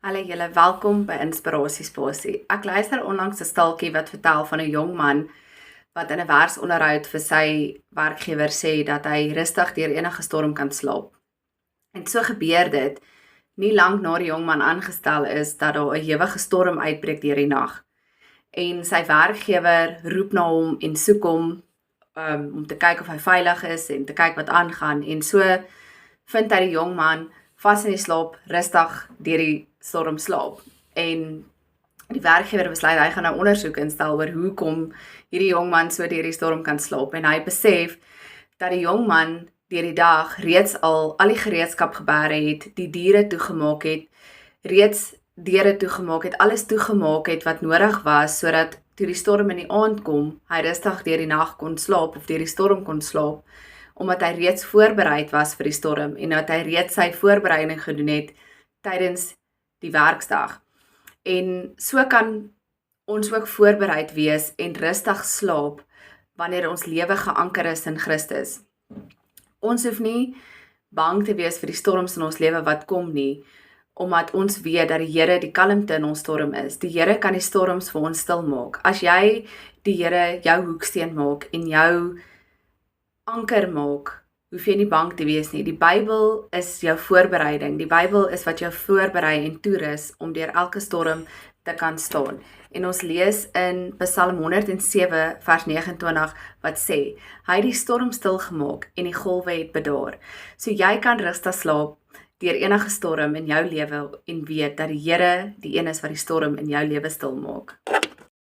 Hallo julle, welkom by Inspirasiespasie. Ek luister onlangs 'n stalkie wat vertel van 'n jong man wat in 'n werksonderhoud vir sy werkgewer sê dat hy rustig deur enige storm kan slaap. En so gebeur dit nie lank na die jong man aangestel is dat daar 'n ewige storm uitbreek deur die nag. En sy werkgewer roep na hom en soek hom om te kyk of hy veilig is en te kyk wat aangaan. En so vind hy die jong man vas in die slaap, rustig deur die storm slaap. En die werkgewer besluit hy gaan nou ondersoek instel oor hoekom hierdie jong man so deur die storm kan slaap. En hy besef dat die jong man deur die dag reeds al die gereedskap geberg het, die diere toegemaak het, reeds deure toegemaak het, alles toegemaak het wat nodig was, sodat toe die storm in die aand kom, hy rustig deur die nag kon slaap of deur die storm kon slaap, omdat hy reeds voorbereid was vir die storm en dat hy reeds sy voorbereiding gedoen het tydens die werksdag. En so kan ons ook voorbereid wees en rustig slaap wanneer ons lewe geanker is in Christus. Ons hoef nie bang te wees vir die storms in ons lewe wat kom nie, omdat ons weet dat die Here die kalmte in ons storm is. Die Here kan die storms vir ons stil maak. As jy die Here jou hoeksteen maak en jou anker maak, hoef jy nie bang te wees nie. Die Bybel is jou voorbereiding. Die Bybel is wat jou voorberei en toerus om deur elke storm te kan staan. En ons lees in Psalm 107 vers 29 wat sê, hy het die storm stil gemaak en die golwe het bedaar. So jy kan rustig slaap deur enige storm in jou lewe en weet dat die Here die een is wat die storm in jou lewe stil maak.